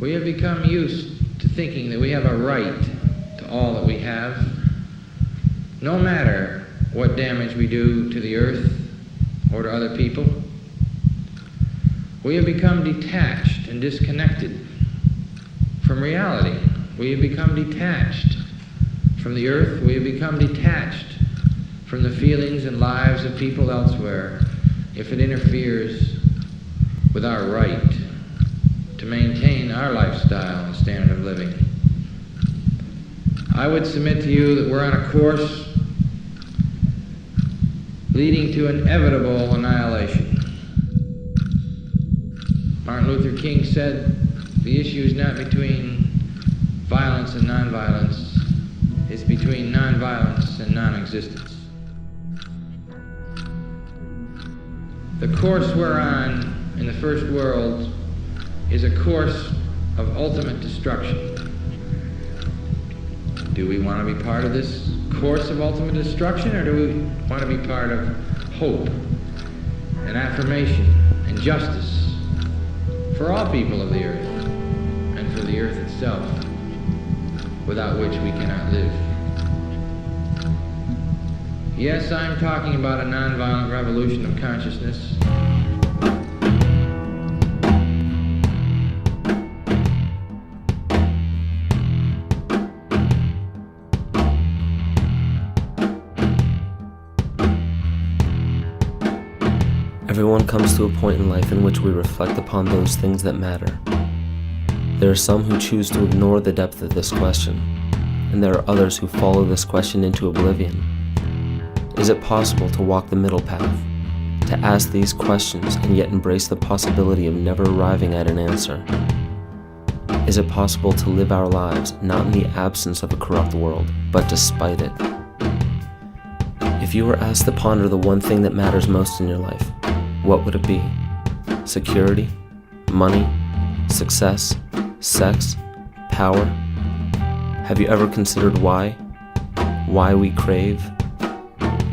We have become used to thinking that we have a right to all that we have, no matter what damage we do to the earth or to other people. We have become detached and disconnected from reality. We have become detached from the earth. We have become detached from the feelings and lives of people elsewhere if it interferes with our right to maintain our lifestyle and standard of living. I would submit to you that we're on a course leading to inevitable annihilation. Martin Luther King said the issue is not between violence and nonviolence, it's between nonviolence and non-existence. The course we're on in the first world is a course of ultimate destruction. Do we want to be part of this course of ultimate destruction, or do we want to be part of hope and affirmation and justice for all people of the earth and for the earth itself, without which we cannot live? Yes, I'm talking about a nonviolent revolution of consciousness. Everyone comes to a point in life in which we reflect upon those things that matter. There are some who choose to ignore the depth of this question, and there are others who follow this question into oblivion. Is it possible to walk the middle path, to ask these questions and yet embrace the possibility of never arriving at an answer? Is it possible to live our lives not in the absence of a corrupt world, but despite it? If you were asked to ponder the one thing that matters most in your life, what would it be? Security? Money? Success? Sex? Power? Have you ever considered why? Why we crave?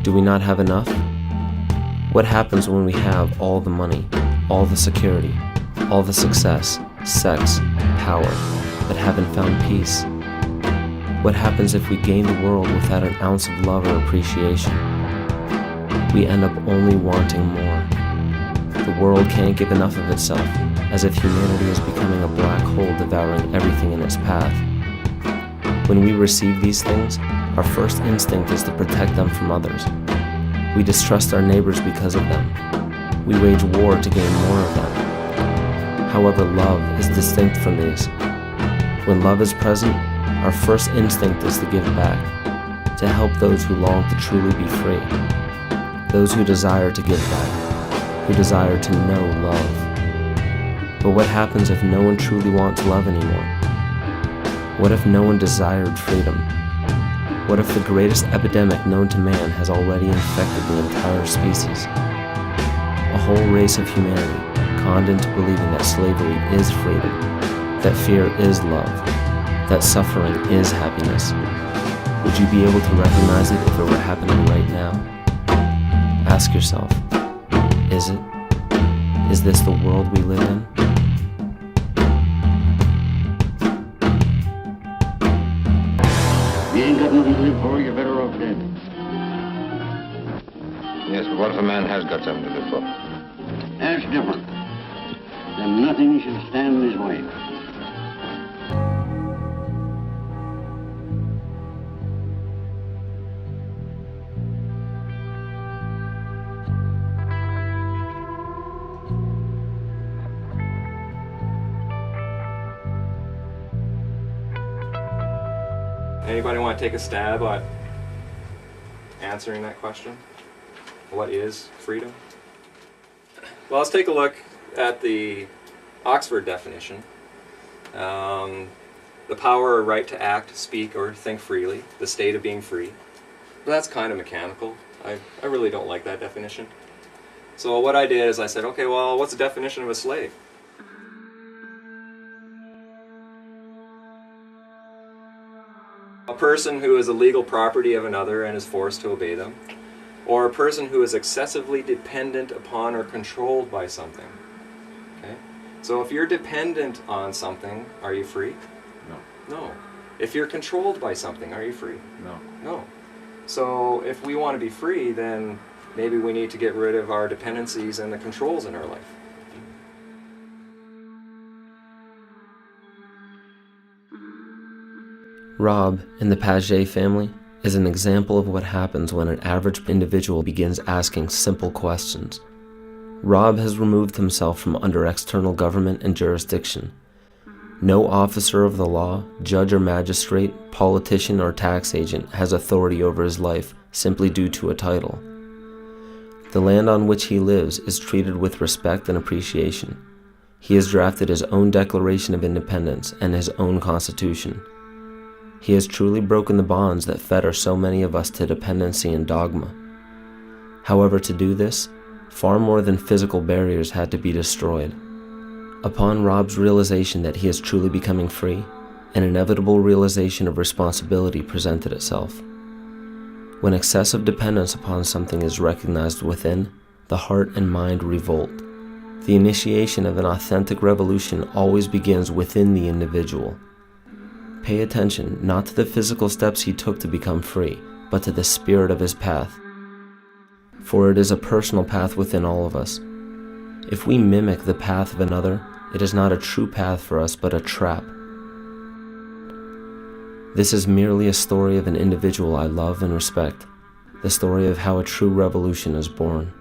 Do we not have enough? What happens when we have all the money, all the security, all the success, sex, power, but haven't found peace? What happens if we gain the world without an ounce of love or appreciation? We end up only wanting more. The world can't give enough of itself, as if humanity is becoming a black hole devouring everything in its path. When we receive these things, our first instinct is to protect them from others. We distrust our neighbors because of them. We wage war to gain more of them. However, love is distinct from these. When love is present, our first instinct is to give back, to help those who long to truly be free, those who desire to give back, who desire to know love. But what happens if no one truly wants love anymore? What if no one desired freedom? What if the greatest epidemic known to man has already infected the entire species? A whole race of humanity conned into believing that slavery is freedom, that fear is love, that suffering is happiness. Would you be able to recognize it if it were happening right now? Ask yourself, is it? Is this the world we live in? You ain't got nothing to live for, you're better off dead. Yes, but what if a man has got something to live for? That's different. Then nothing should stand in his way. Anybody want to take a stab at answering that question? What is freedom? Well, let's take a look at the Oxford definition. The power or right to act, speak, or think freely, the state of being free. But that's kind of mechanical. I really don't like that definition. So what I did is I said, okay, well, what's the definition of a slave? A person who is the legal property of another and is forced to obey them, or a person who is excessively dependent upon or controlled by something. Okay? So if you're dependent on something, are you free? No. No. If you're controlled by something, are you free? No. No. So if we want to be free, then maybe we need to get rid of our dependencies and the controls in our life. Rob, in the Paget family, is an example of what happens when an average individual begins asking simple questions. Rob has removed himself from under external government and jurisdiction. No officer of the law, judge or magistrate, politician or tax agent has authority over his life simply due to a title. The land on which he lives is treated with respect and appreciation. He has drafted his own Declaration of Independence and his own Constitution. He has truly broken the bonds that fetter so many of us to dependency and dogma. However, to do this, far more than physical barriers had to be destroyed. Upon Rob's realization that he is truly becoming free, an inevitable realization of responsibility presented itself. When excessive dependence upon something is recognized within, the heart and mind revolt. The initiation of an authentic revolution always begins within the individual. Pay attention not to the physical steps he took to become free, but to the spirit of his path. For it is a personal path within all of us. If we mimic the path of another, it is not a true path for us, but a trap. This is merely a story of an individual I love and respect, the story of how a true revolution is born.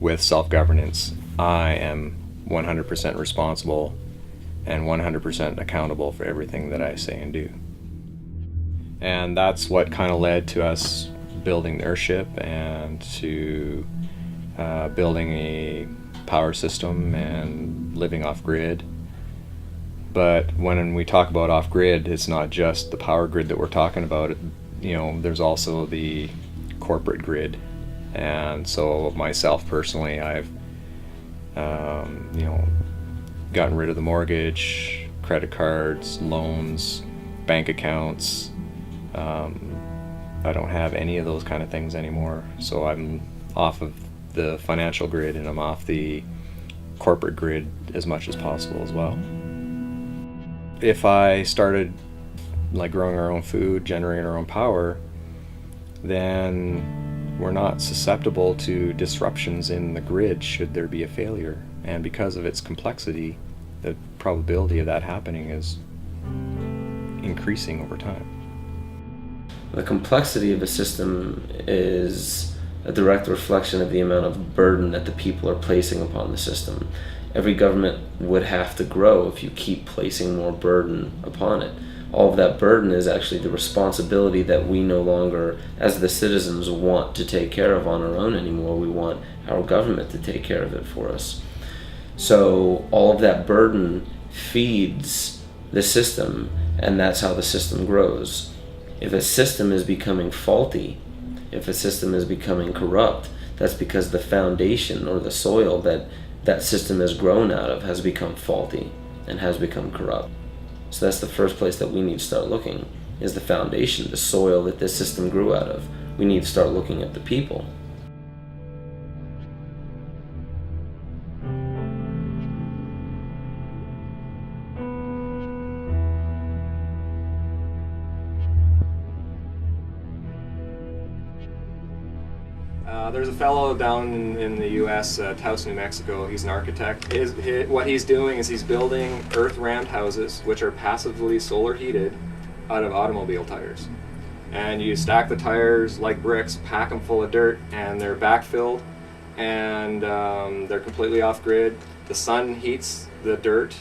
With self-governance, I am 100% responsible and 100% accountable for everything that I say and do. And that's what kind of led to us building the airship and to building a power system and living off-grid. But when we talk about off-grid, it's not just the power grid that we're talking about. There's also the corporate grid. And so myself personally, I've gotten rid of the mortgage, credit cards, loans, bank accounts. I don't have any of those kind of things anymore. So I'm off of the financial grid and I'm off the corporate grid as much as possible as well. If I started growing our own food, generating our own power, then we're not susceptible to disruptions in the grid should there be a failure. And because of its complexity, the probability of that happening is increasing over time. The complexity of a system is a direct reflection of the amount of burden that the people are placing upon the system. Every government would have to grow if you keep placing more burden upon it. All of that burden is actually the responsibility that we no longer, as the citizens, want to take care of on our own anymore. We want our government to take care of it for us. So all of that burden feeds the system, and that's how the system grows. If a system is becoming faulty, if a system is becoming corrupt, that's because the foundation or the soil that that system has grown out of has become faulty and has become corrupt. So that's the first place that we need to start looking, is the foundation, the soil that this system grew out of. We need to start looking at the people. There's a fellow down in the U.S., Taos, New Mexico. He's an architect. What he's doing is he's building earth-rammed houses, which are passively solar heated, out of automobile tires. And you stack the tires like bricks, pack them full of dirt, and they're backfilled, and they're completely off-grid. The sun heats the dirt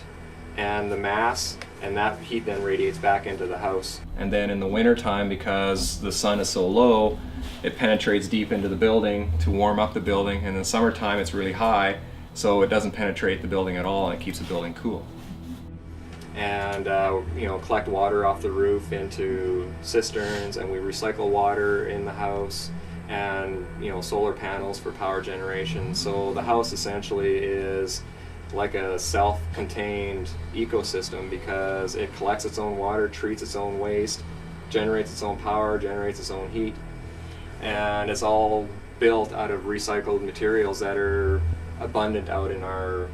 and the mass, and that heat then radiates back into the house. And then in the wintertime, because the sun is so low, it penetrates deep into the building to warm up the building, and in the summertime it's really high, so it doesn't penetrate the building at all, and it keeps the building cool. And collect water off the roof into cisterns, and we recycle water in the house, and solar panels for power generation. So the house essentially is like a self-contained ecosystem because it collects its own water, treats its own waste, generates its own power, generates its own heat, and it's all built out of recycled materials that are abundant out in our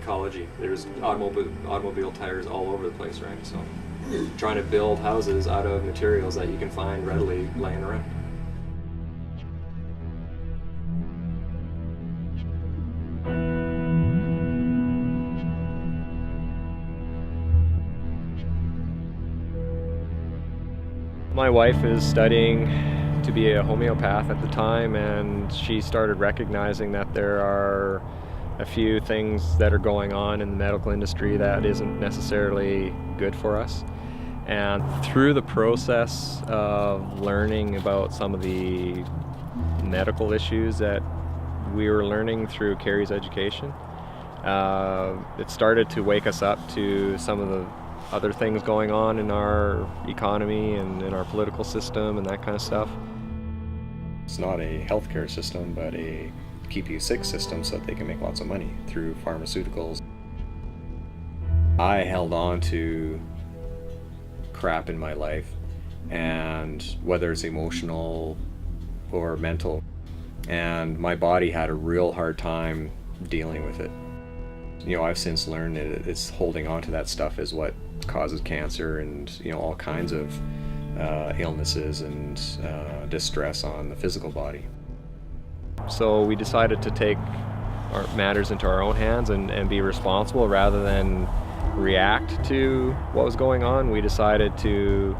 ecology. There's automobile tires all over the place, right? So trying to build houses out of materials that you can find readily laying around. My wife is studying to be a homeopath at the time, and she started recognizing that there are a few things that are going on in the medical industry that isn't necessarily good for us. And through the process of learning about some of the medical issues that we were learning through Carrie's education, it started to wake us up to some of the other things going on in our economy and in our political system and that kind of stuff. It's not a healthcare system, but a keep you sick system so that they can make lots of money through pharmaceuticals. I held on to crap in my life, and whether it's emotional or mental, and my body had a real hard time dealing with it. You know, I've since learned that it's holding on to that stuff is what causes cancer and, you know, all kinds of illnesses and distress on the physical body. So we decided to take our matters into our own hands and be responsible rather than react to what was going on. We decided to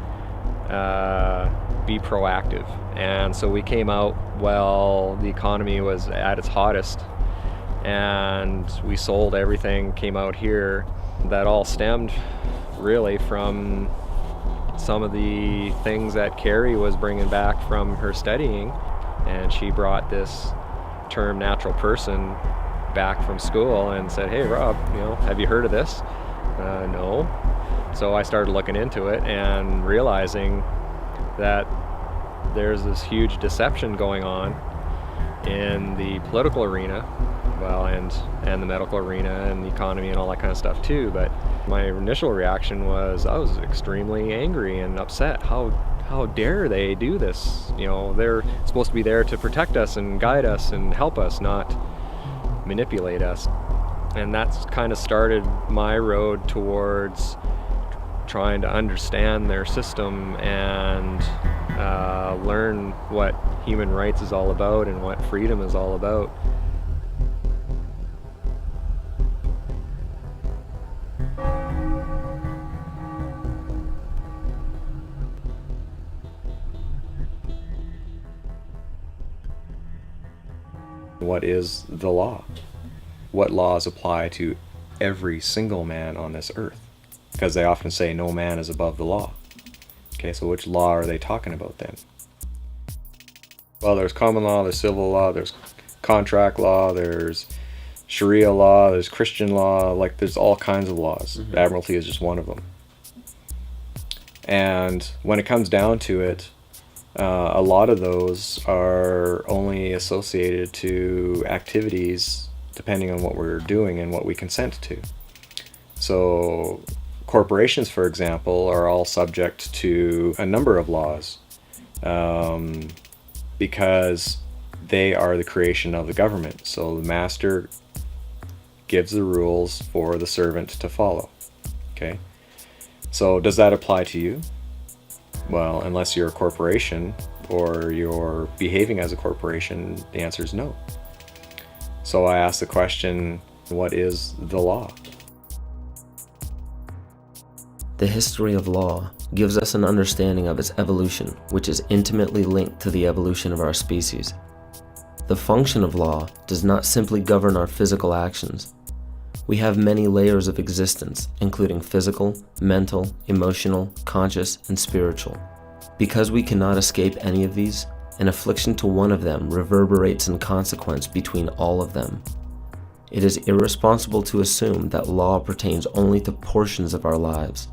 be proactive. And so we came out while the economy was at its hottest, and we sold everything, came out here. That all stemmed really from some of the things that Carrie was bringing back from her studying, and she brought this term natural person back from school and said, "Hey Rob, you know, have you heard of this?" No. So I started looking into it and realizing that there's this huge deception going on in the political arena, well, and the medical arena and the economy and all that kind of stuff too. But my initial reaction was I was extremely angry and upset. How dare they do this? You know, they're supposed to be there to protect us and guide us and help us, not manipulate us. And that's kind of started my road towards trying to understand their system and learn what human rights is all about and what freedom is all about. What is the law? What laws apply to every single man on this earth? Because they often say no man is above the law. Okay, so which law are they talking about then? Well, there's common law, there's civil law, there's contract law, there's Sharia law, there's Christian law, like there's all kinds of laws. Mm-hmm. Admiralty is just one of them. And when it comes down to it, a lot of those are only associated to activities depending on what we're doing and what we consent to. So corporations, for example, are all subject to a number of laws because they are the creation of the government. So the master gives the rules for the servant to follow. Okay? So does that apply to you? Well, unless you're a corporation or you're behaving as a corporation, the answer is no. So I asked the question, what is the law? The history of law gives us an understanding of its evolution, which is intimately linked to the evolution of our species. The function of law does not simply govern our physical actions. We have many layers of existence, including physical, mental, emotional, conscious, and spiritual. Because we cannot escape any of these, an affliction to one of them reverberates in consequence between all of them. It is irresponsible to assume that law pertains only to portions of our lives.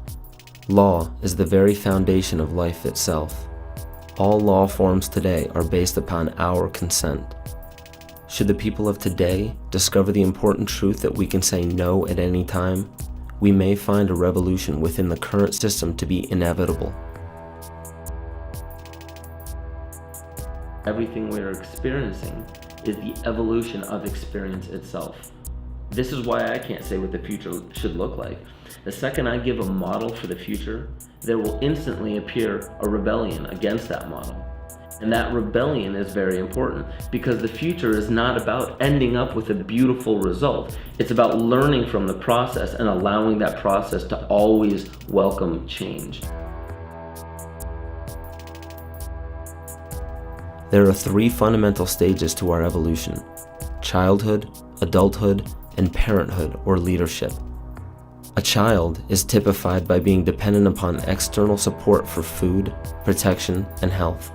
Law is the very foundation of life itself. All law forms today are based upon our consent. Should the people of today discover the important truth that we can say no at any time, we may find a revolution within the current system to be inevitable. Everything we are experiencing is the evolution of experience itself. This is why I can't say what the future should look like. The second I give a model for the future, there will instantly appear a rebellion against that model. And that rebellion is very important because the future is not about ending up with a beautiful result. It's about learning from the process and allowing that process to always welcome change. There are 3 fundamental stages to our evolution: childhood, adulthood, and parenthood or leadership. A child is typified by being dependent upon external support for food, protection, and health.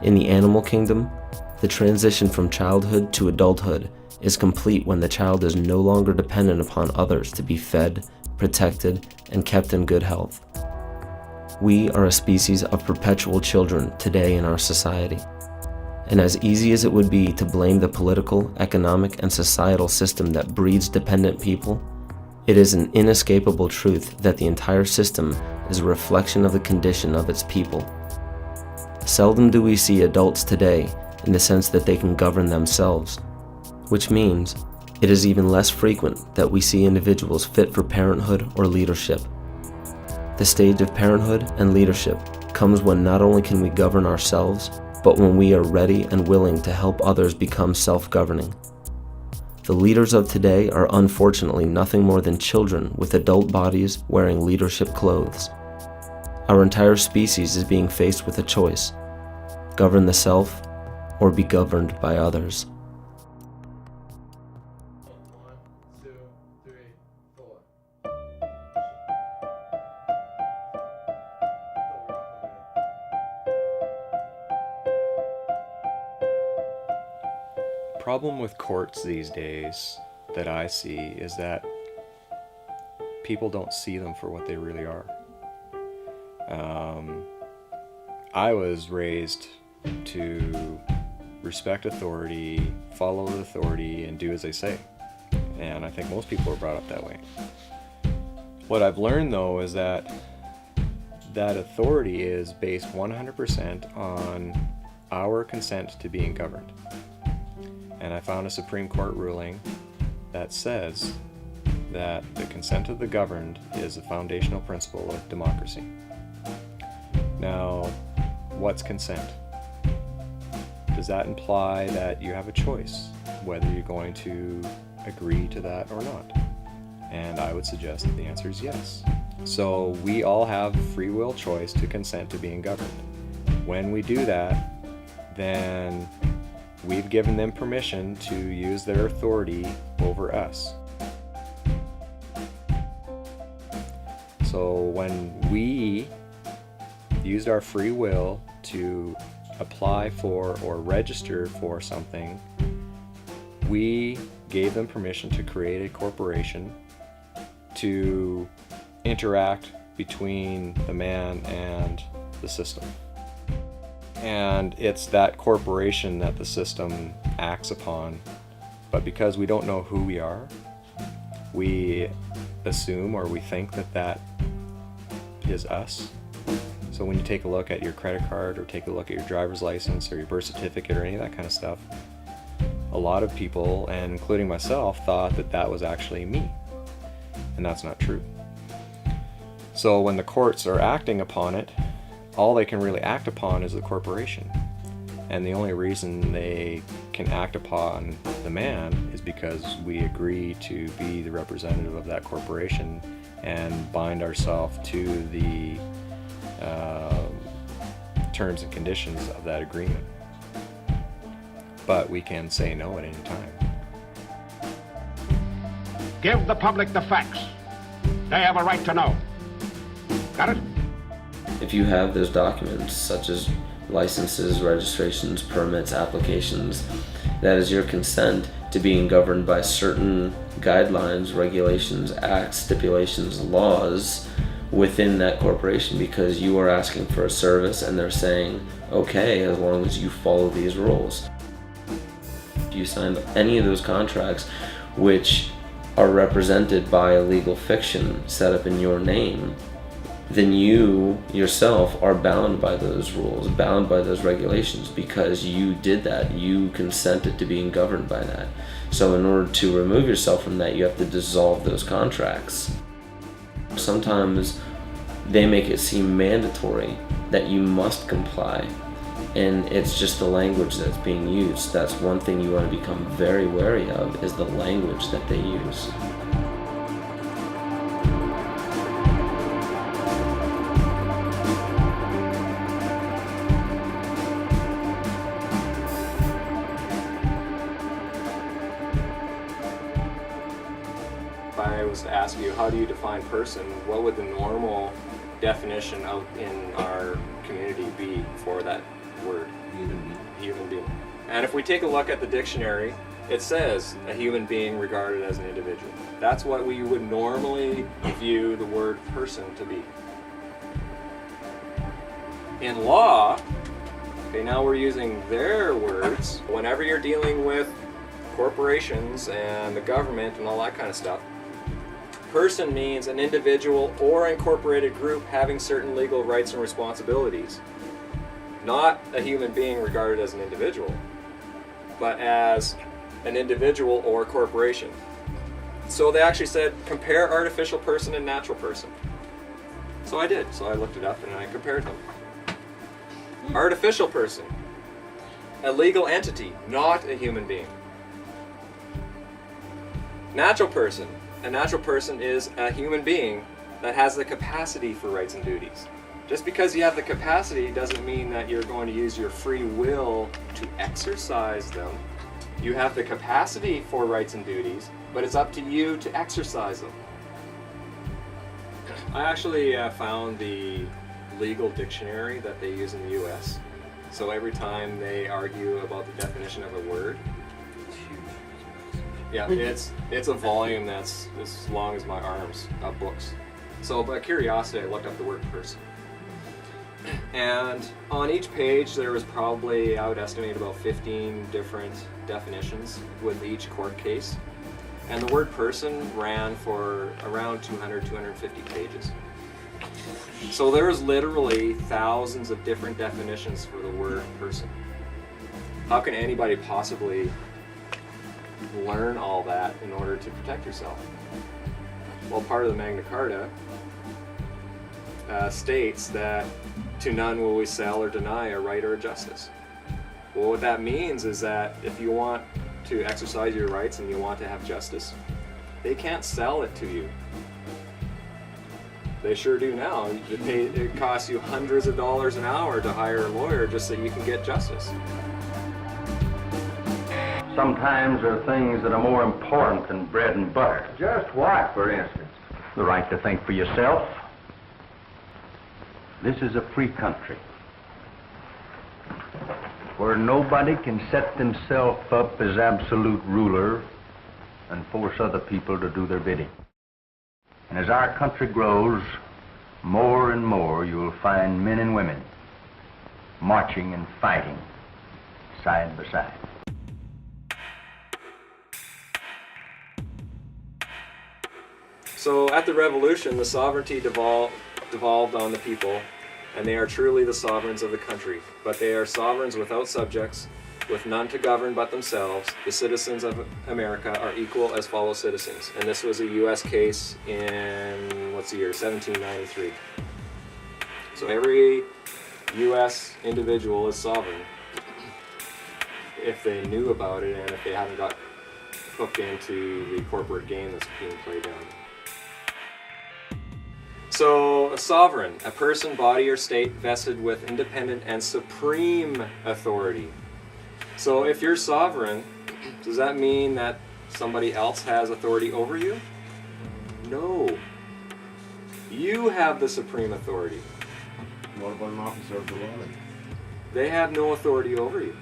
In the animal kingdom, the transition from childhood to adulthood is complete when the child is no longer dependent upon others to be fed, protected, and kept in good health. We are a species of perpetual children today in our society. And as easy as it would be to blame the political, economic, and societal system that breeds dependent people, it is an inescapable truth that the entire system is a reflection of the condition of its people. Seldom do we see adults today in the sense that they can govern themselves, which means it is even less frequent that we see individuals fit for parenthood or leadership. The stage of parenthood and leadership comes when not only can we govern ourselves, but when we are ready and willing to help others become self-governing. The leaders of today are unfortunately nothing more than children with adult bodies wearing leadership clothes. Our entire species is being faced with a choice: govern the self or be governed by others. 1, 2, 3, 4. Problem with courts these days that I see is that people don't see them for what they really are. I was raised to respect authority, follow the authority, and do as they say. And I think most people are brought up that way. What I've learned though is that authority is based 100% on our consent to being governed. And I found a Supreme Court ruling that says that the consent of the governed is a foundational principle of democracy. Now, what's consent? Does that imply that you have a choice whether you're going to agree to that or not? And I would suggest that the answer is yes. So we all have free will choice to consent to being governed. When we do that, then we've given them permission to use their authority over us. So when we used our free will to apply for or register for something, we gave them permission to create a corporation to interact between the man and the system. And it's that corporation that the system acts upon. But because we don't know who we are, we assume or we think that that is us. So when you take a look at your credit card or take a look at your driver's license or your birth certificate or any of that kind of stuff, a lot of people, and including myself, thought that that was actually me. And that's not true. So when the courts are acting upon it, all they can really act upon is the corporation. And the only reason they can act upon the man is because we agree to be the representative of that corporation and bind ourselves to the terms and conditions of that agreement. But we can say no at any time. Give the public the facts. They have a right to know. Got it? If you have those documents, such as licenses, registrations, permits, applications, that is your consent to being governed by certain guidelines, regulations, acts, stipulations, laws within that corporation, because you are asking for a service and they're saying, okay, as long as you follow these rules. If you signed any of those contracts which are represented by a legal fiction set up in your name, then you yourself are bound by those rules, bound by those regulations, because you did that. You consented to being governed by that. So in order to remove yourself from that, you have to dissolve those contracts. Sometimes they make it seem mandatory that you must comply, and it's just the language that's being used. That's one thing you want to become very wary of, is the language that they use. If I was to ask you, how do you define person, what would the normal definition out in our community be for that word? Human being. And if we take a look at the dictionary, it says a human being regarded as an individual. That's what we would normally view the word person to be. In law, okay, now we're using their words. Whenever you're dealing with corporations and the government and all that kind of stuff, person means an individual or incorporated group having certain legal rights and responsibilities. Not a human being regarded as an individual, but as an individual or corporation. So they actually said, compare artificial person and natural person. So I did. So I looked it up and I compared them. Artificial person, a legal entity, not a human being. Natural person, a natural person is a human being that has the capacity for rights and duties. Just because you have the capacity doesn't mean that you're going to use your free will to exercise them. You have the capacity for rights and duties, but it's up to you to exercise them. I actually found the legal dictionary that they use in the US. So every time they argue about the definition of a word, yeah, it's a volume that's as long as my arms of books. So by curiosity, I looked up the word person. And on each page there was probably, I would estimate, about 15 different definitions with each court case. And the word person ran for around 200, 250 pages. So there was literally thousands of different definitions for the word person. How can anybody possibly learn all that in order to protect yourself? Well, part of the Magna Carta states that to none will we sell or deny a right or a justice. Well, what that means is that if you want to exercise your rights and you want to have justice, they can't sell it to you. They sure do now. It costs you hundreds of dollars an hour to hire a lawyer just so you can get justice. Sometimes there are things that are more important than bread and butter. Just what, for instance? The right to think for yourself. This is a free country where nobody can set themselves up as absolute ruler and force other people to do their bidding. And as our country grows, more and more you'll find men and women marching and fighting side by side. So at the Revolution, the sovereignty devolved on the people, and they are truly the sovereigns of the country. But they are sovereigns without subjects, with none to govern but themselves. The citizens of America are equal as fellow citizens. And this was a U.S. case in, what's the year, 1793. So every U.S. individual is sovereign if they knew about it and if they haven't got hooked into the corporate game that's being played down. So, a sovereign, a person, body, or state vested with independent and supreme authority. So, if you're sovereign, does that mean that somebody else has authority over you? No. You have the supreme authority. What about an officer of the law? They have no authority over you.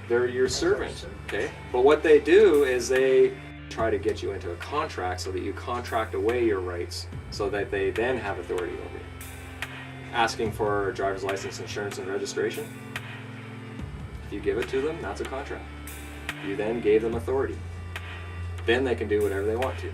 They're your servant, okay? But what they do is they try to get you into a contract so that you contract away your rights so that they then have authority over you. Asking for a driver's license, insurance, and registration. If you give it to them, that's a contract. You then gave them authority. Then they can do whatever they want to.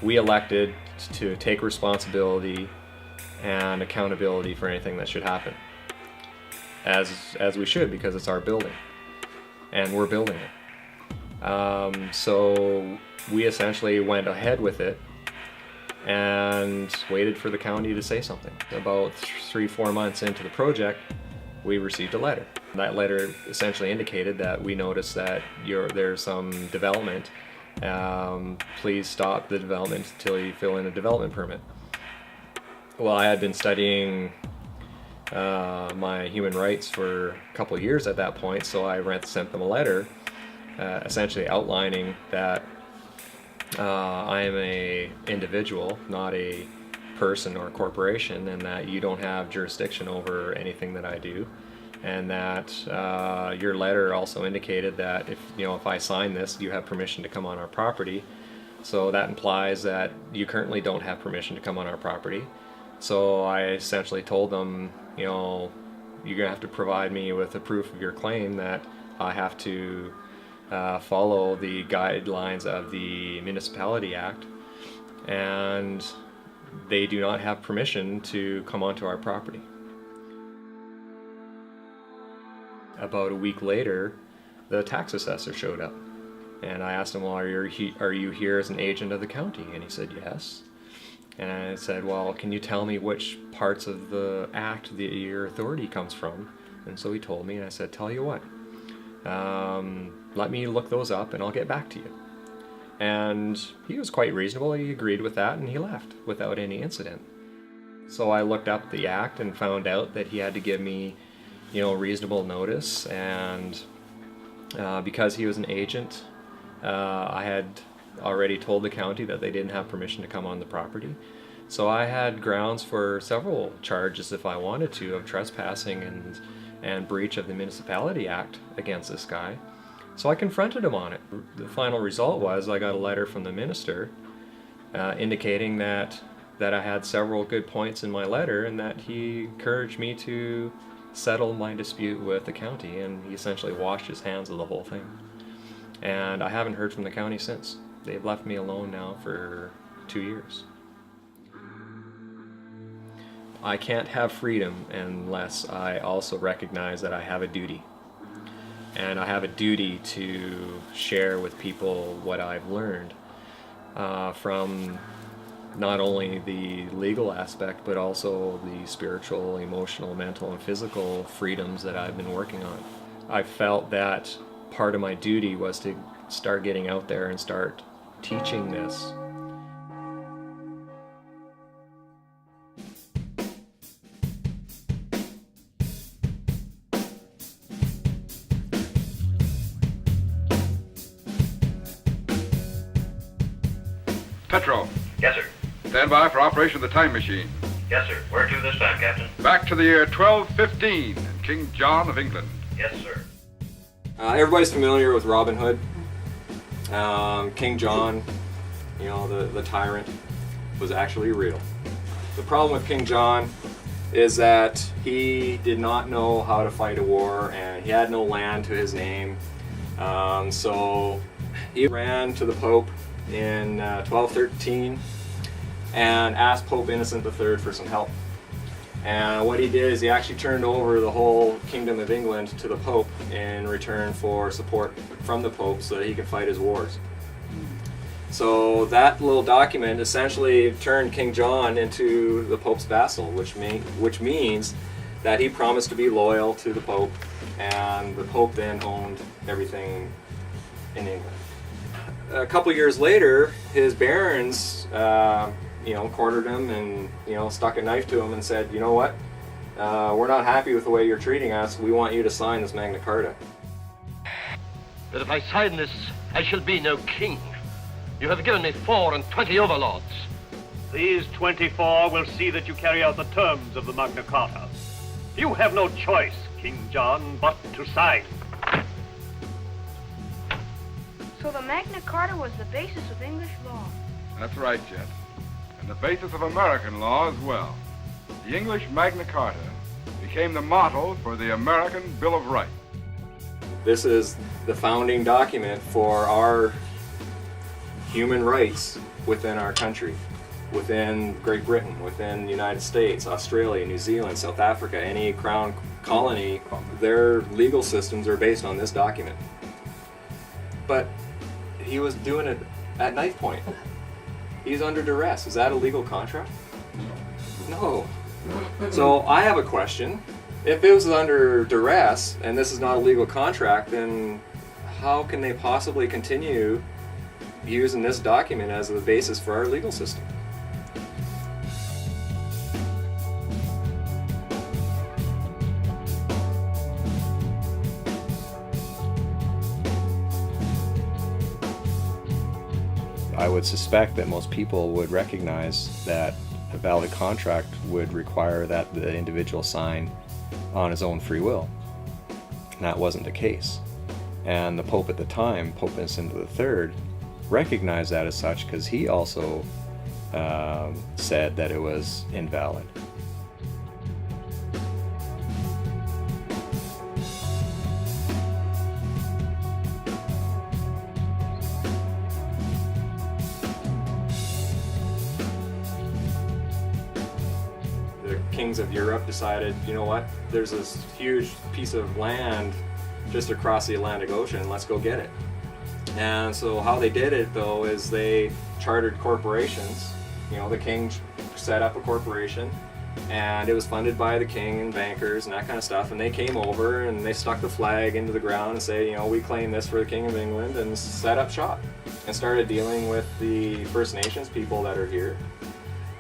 We elected to take responsibility and accountability for anything that should happen, as we should, because it's our building and we're building it. So we essentially went ahead with it and waited for the county to say something. About 3-4 months into the project, we received a letter. That letter essentially indicated that we noticed that there's some development. Please stop the development until you fill in a development permit. Well, I had been studying my human rights for a couple of years at that point, so I sent them a letter essentially outlining that I am an individual, not a person or a corporation, and that you don't have jurisdiction over anything that I do. And that your letter also indicated that if I sign this, you have permission to come on our property. So that implies that you currently don't have permission to come on our property. So I essentially told them, you're gonna have to provide me with a proof of your claim that I have to follow the guidelines of the Municipality Act, and they do not have permission to come onto our property. About a week later, the tax assessor showed up, and I asked him, well, are you here as an agent of the county? And he said, yes. And I said, well, can you tell me which parts of the act that your authority comes from? And so he told me, and I said, tell you what, let me look those up and I'll get back to you. And he was quite reasonable. He agreed with that, and he left without any incident. So I looked up the act and found out that he had to give me reasonable notice, and because he was an agent, I had already told the county that they didn't have permission to come on the property. So I had grounds for several charges, if I wanted to, of trespassing and breach of the Municipality Act against this guy. So I confronted him on it. The final result was I got a letter from the minister indicating that I had several good points in my letter, and that he encouraged me to settle my dispute with the county, and he essentially washed his hands of the whole thing. And I haven't heard from the county since. They've left me alone now for 2 years. I can't have freedom unless I also recognize that I have a duty. And I have a duty to share with people what I've learned from not only the legal aspect, but also the spiritual, emotional, mental, and physical freedoms that I've been working on. I felt that part of my duty was to start getting out there and start teaching this. Petro. Yes, sir. Stand by for operation of the time machine. Yes, sir. Where to this time, Captain? Back to the year 1215 and King John of England. Yes, sir. Everybody's familiar with Robin Hood. King John, the tyrant, was actually real. The problem with King John is that he did not know how to fight a war, and he had no land to his name. So he ran to the Pope in 1213 and asked Pope Innocent III for some help. And what he did is he actually turned over the whole Kingdom of England to the Pope in return for support from the Pope so that he could fight his wars. So that little document essentially turned King John into the Pope's vassal, which means that he promised to be loyal to the Pope, and the Pope then owned everything in England. A couple years later, his barons cornered him and stuck a knife to him and said, you know what, we're not happy with the way you're treating us. We want you to sign this Magna Carta. But if I sign this, I shall be no king. You have given me 24 overlords. These 24 will see that you carry out the terms of the Magna Carta. You have no choice, King John, but to sign. So the Magna Carta was the basis of English law. That's right, Jet. And the basis of American law as well. The English Magna Carta became the model for the American Bill of Rights. This is the founding document for our human rights within our country, within Great Britain, within the United States, Australia, New Zealand, South Africa, any crown colony. Their legal systems are based on this document. But he was doing it at knife point. He's under duress. Is that a legal contract? No. So I have a question. If it was under duress and this is not a legal contract, then how can they possibly continue using this document as the basis for our legal system? I would suspect that most people would recognize that a valid contract would require that the individual sign on his own free will. And that wasn't the case. And the Pope at the time, Pope Innocent III, recognized that as such because he also said that it was invalid. Kings of Europe decided, you know what, there's this huge piece of land just across the Atlantic Ocean, let's go get it. And so how they did it though is they chartered corporations. You know, the king set up a corporation and it was funded by the king and bankers and that kind of stuff, and they came over and they stuck the flag into the ground and say, you know, we claim this for the King of England, and set up shop and started dealing with the First Nations people that are here.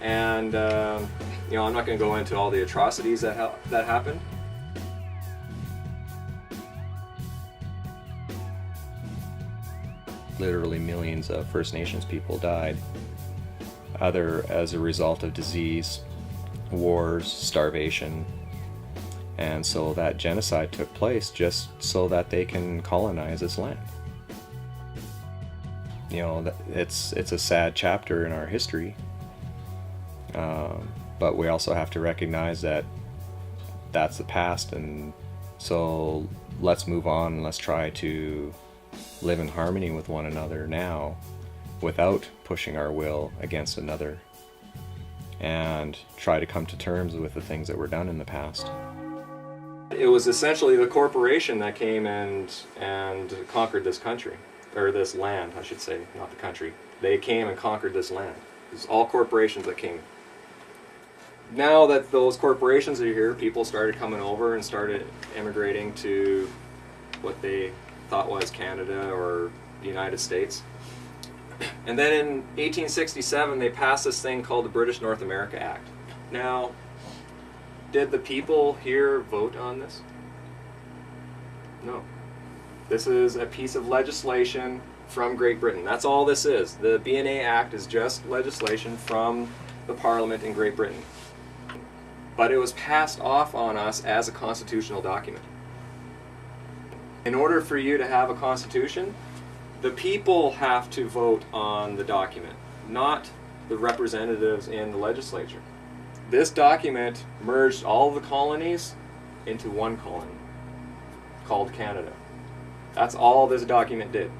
And you know, I'm not going to go into all the atrocities that happened. Literally millions of First Nations people died, either as a result of disease, wars, starvation, and so that genocide took place just so that they can colonize this land. You know, it's a sad chapter in our history. But we also have to recognize that that's the past, and so let's move on and let's try to live in harmony with one another now without pushing our will against another, and try to come to terms with the things that were done in the past. It was essentially the corporation that came and conquered this country, or this land, I should say, not the country. They came and conquered this land. It was all corporations that came. Now that those corporations are here, people started coming over and started immigrating to what they thought was Canada or the United States. And then in 1867 they passed this thing called the British North America Act. Now, did the people here vote on this? No. This is a piece of legislation from Great Britain. That's all this is. The BNA Act is just legislation from the Parliament in Great Britain. But it was passed off on us as a constitutional document. In order for you to have a constitution, the people have to vote on the document, not the representatives in the legislature. This document merged all the colonies into one colony called Canada. That's all this document did.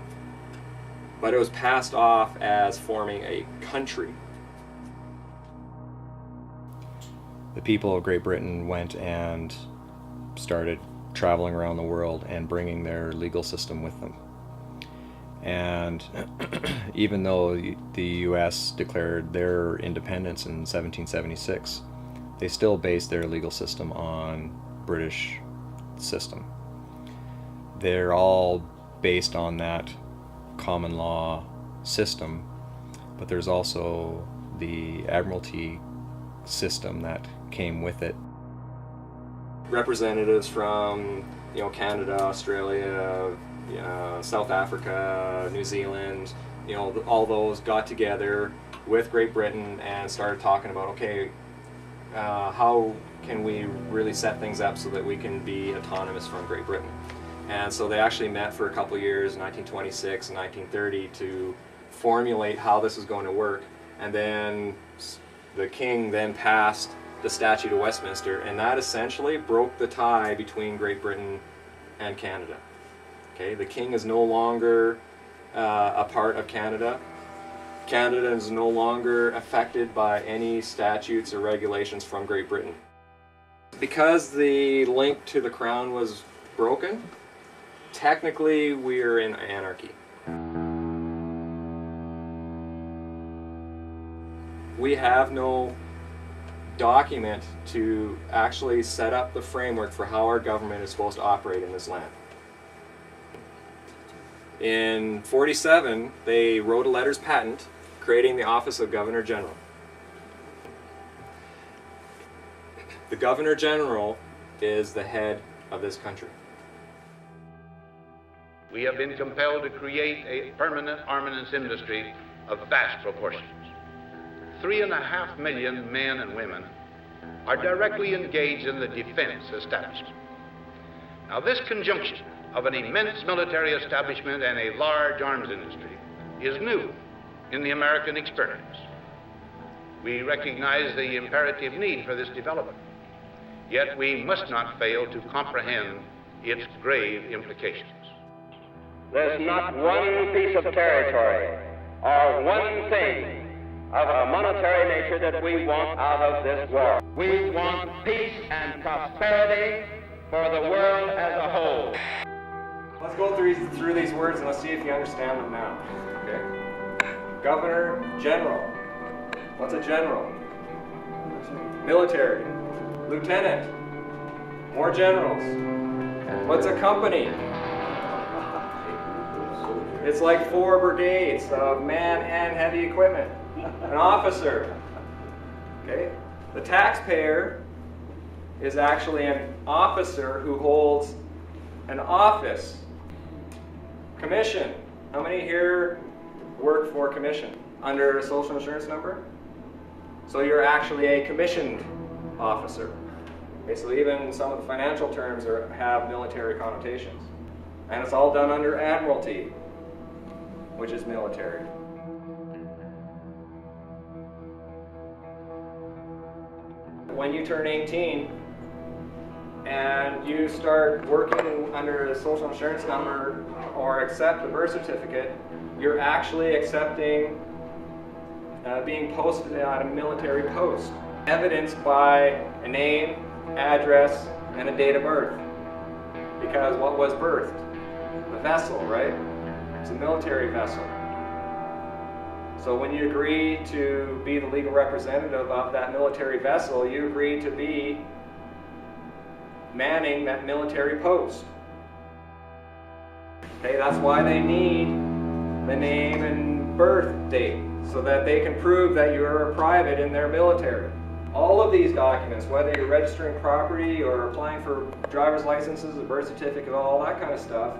But it was passed off as forming a country. The people of Great Britain went and started traveling around the world and bringing their legal system with them. And even though the US declared their independence in 1776, they still based their legal system on British system. They're all based on that common law system, but there's also the Admiralty system that came with it. Representatives from, you know, Canada, Australia, South Africa, New Zealand, you know, all those got together with Great Britain and started talking about, okay, how can we really set things up so that we can be autonomous from Great Britain? And so they actually met for a couple of years, 1926 and 1930, to formulate how this was going to work. And then the king then passed the Statute of Westminster, and that essentially broke the tie between Great Britain and Canada. Okay, the king is no longer a part of Canada. Canada is no longer affected by any statutes or regulations from Great Britain. Because the link to the crown was broken, technically we're in anarchy. We have no document to actually set up the framework for how our government is supposed to operate in this land. In 47, they wrote a letters patent creating the office of Governor General. The Governor General is the head of this country. We have been compelled to create a permanent armaments industry of vast proportions. 3.5 million men and women are directly engaged in the defense establishment. Now, this conjunction of an immense military establishment and a large arms industry is new in the American experience. We recognize the imperative need for this development, yet we must not fail to comprehend its grave implications. There's not one piece of territory or one thing of a monetary nature that we want out of this war. We want peace and prosperity for the world as a whole. Let's go through these words and let's see if you understand them now. Okay? Governor General. What's a general? Military. Lieutenant. More generals. What's a company? It's like 4 brigades of man and heavy equipment. An officer. Okay? The taxpayer is actually an officer who holds an office. Commission. How many here work for commission under a social insurance number? So you're actually a commissioned officer. Okay, so even some of the financial terms have military connotations. And it's all done under admiralty, which is military. When you turn 18 and you start working under a social insurance number or accept a birth certificate, you're actually accepting being posted at a military post, evidenced by a name, address, and a date of birth. Because what was birthed? A vessel, right? It's a military vessel. So when you agree to be the legal representative of that military vessel, you agree to be manning that military post. Okay, that's why they need the name and birth date, so that they can prove that you're a private in their military. All of these documents, whether you're registering property or applying for driver's licenses, a birth certificate, all that kind of stuff,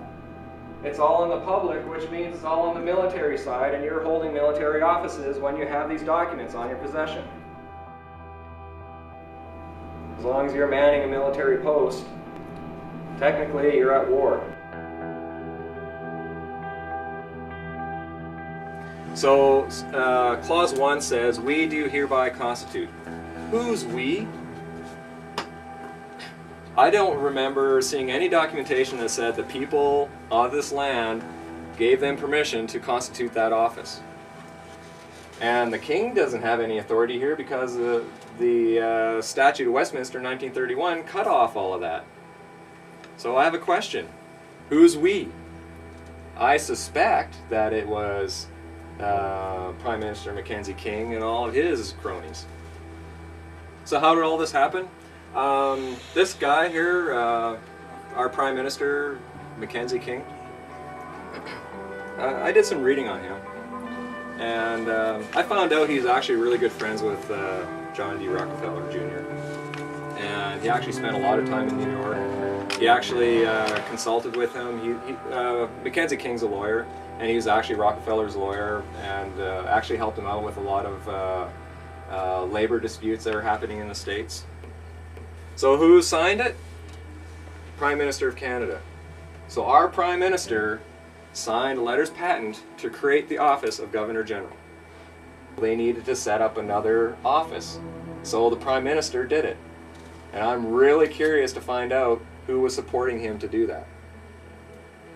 it's all in the public, which means it's all on the military side, and you're holding military offices when you have these documents on your possession. As long as you're manning a military post, technically you're at war. So, Clause 1 says, "We do hereby constitute." Who's we? I don't remember seeing any documentation that said the people of this land gave them permission to constitute that office. And the king doesn't have any authority here because the Statute of Westminster 1931 cut off all of that. So I have a question. Who's we? I suspect that it was Prime Minister Mackenzie King and all of his cronies. So how did all this happen? This guy here, our Prime Minister, Mackenzie King, I did some reading on him, and I found out he's actually really good friends with John D. Rockefeller Jr. And he actually spent a lot of time in New York. He actually consulted with him. Mackenzie King's a lawyer, and he was actually Rockefeller's lawyer, and actually helped him out with a lot of labor disputes that are happening in the States. So who signed it? Prime Minister of Canada. So our Prime Minister signed letters patent to create the office of Governor General. They needed to set up another office, so the Prime Minister did it. And I'm really curious to find out who was supporting him to do that.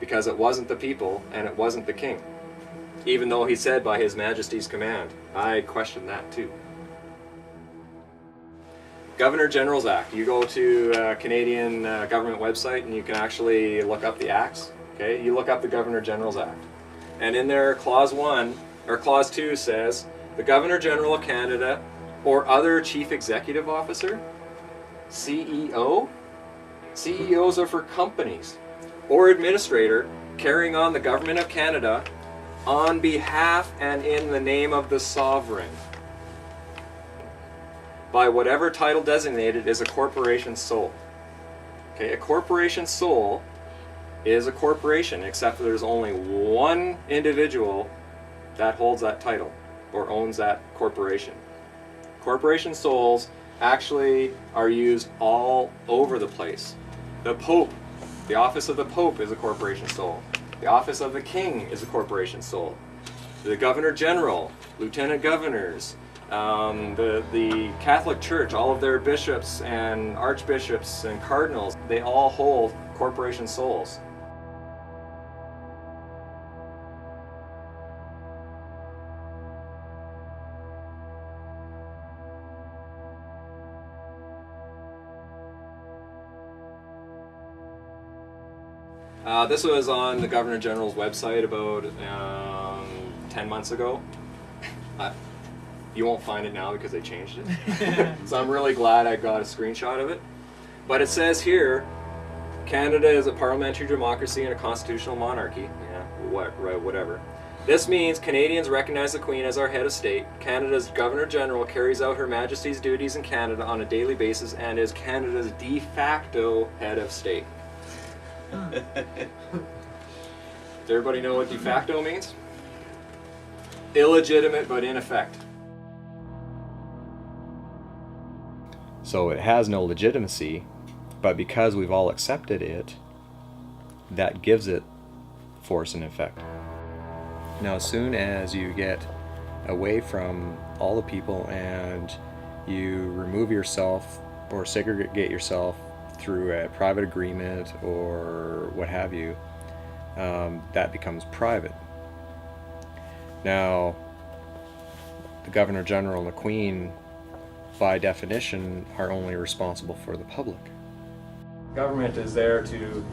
Because it wasn't the people and it wasn't the king. Even though he said by His Majesty's command. I question that too. Governor General's Act. You go to Canadian government website and you can actually look up the acts. Okay, you look up the Governor General's Act. And in there, Clause 2 says, the Governor General of Canada or other Chief Executive Officer, CEO. CEOs are for companies. Or administrator carrying on the Government of Canada on behalf and in the name of the sovereign, by whatever title designated is a corporation sole. Okay, a corporation sole is a corporation, except that there's only one individual that holds that title or owns that corporation. Corporation soles actually are used all over the place. The Pope, the office of the Pope is a corporation sole. The office of the King is a corporation sole. The Governor General, Lieutenant Governors, the Catholic Church, all of their bishops and archbishops and cardinals, they all hold corporation soles. This was on the Governor General's website about 10 months ago. You won't find it now because they changed it. So I'm really glad I got a screenshot of it. But it says here, Canada is a parliamentary democracy and a constitutional monarchy. Yeah, whatever. This means Canadians recognize the Queen as our head of state. Canada's Governor General carries out Her Majesty's duties in Canada on a daily basis and is Canada's de facto head of state. Does everybody know what de facto means? Illegitimate but in effect. So it has no legitimacy, but because we've all accepted it, that gives it force and effect. Now, as soon as you get away from all the people and you remove yourself or segregate yourself through a private agreement or what have you, that becomes private. Now, the Governor General and the Queen, by definition, are only responsible for the public. Government is there to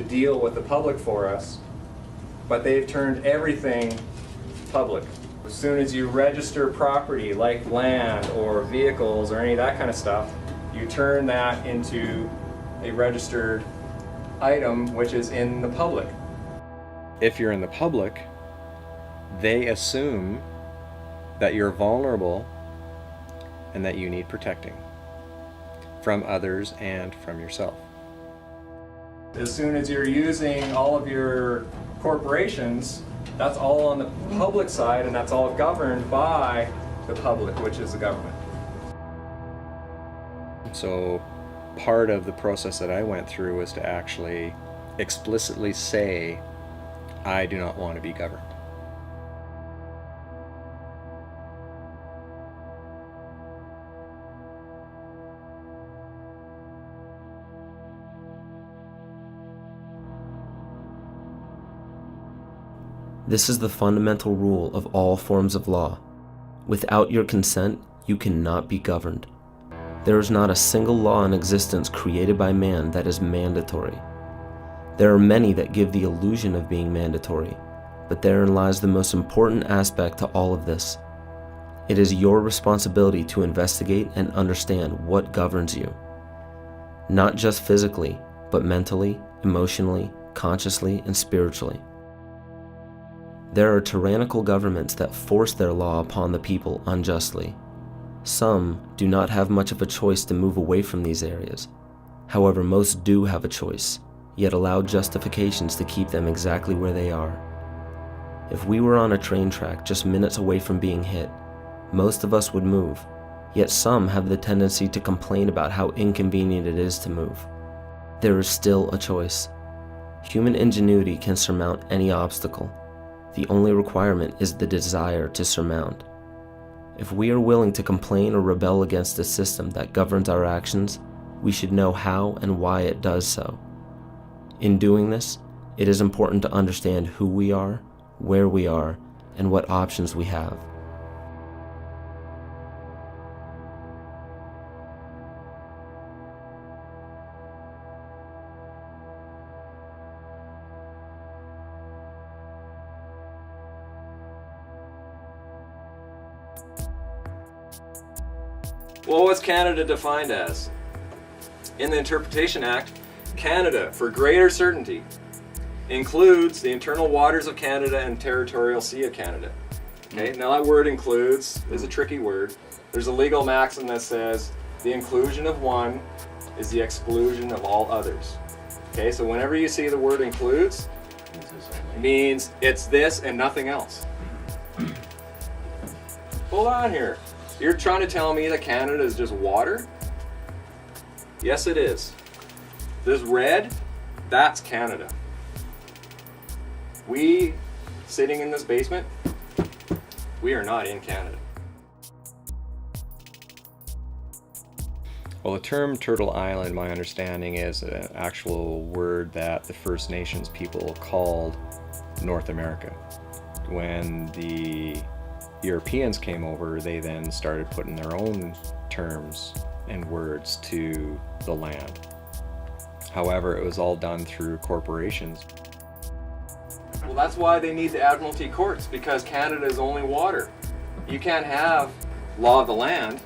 deal with the public for us, but they've turned everything public. As soon as you register property like land or vehicles or any of that kind of stuff, you turn that into a registered item which is in the public. If you're in the public, they assume that you're vulnerable and that you need protecting from others and from yourself. As soon as you're using all of your corporations, that's all on the public side and that's all governed by the public, which is the government. So part of the process that I went through was to actually explicitly say, I do not want to be governed. This is the fundamental rule of all forms of law. Without your consent, you cannot be governed. There is not a single law in existence created by man that is mandatory. There are many that give the illusion of being mandatory, but therein lies the most important aspect to all of this. It is your responsibility to investigate and understand what governs you. Not just physically, but mentally, emotionally, consciously, and spiritually. There are tyrannical governments that force their law upon the people unjustly. Some do not have much of a choice to move away from these areas. However, most do have a choice, yet allow justifications to keep them exactly where they are. If we were on a train track just minutes away from being hit, most of us would move, yet some have the tendency to complain about how inconvenient it is to move. There is still a choice. Human ingenuity can surmount any obstacle. The only requirement is the desire to surmount. If we are willing to complain or rebel against a system that governs our actions, we should know how and why it does so. In doing this, it is important to understand who we are, where we are, and what options we have. Well, what's Canada defined as? In the Interpretation Act, Canada, for greater certainty, includes the internal waters of Canada and territorial sea of Canada. Okay, now that word includes is a tricky word. There's a legal maxim that says the inclusion of one is the exclusion of all others. Okay, so whenever you see the word includes, it means it's this and nothing else. Hold on here. You're trying to tell me that Canada is just water? Yes, it is. This red, that's Canada. We, sitting in this basement, we are not in Canada. Well, the term Turtle Island, my understanding, is an actual word that the First Nations people called North America. When the Europeans came over, they then started putting their own terms and words to the land. However, it was all done through corporations. Well, that's why they need the Admiralty courts, because Canada is only water. You can't have law of the land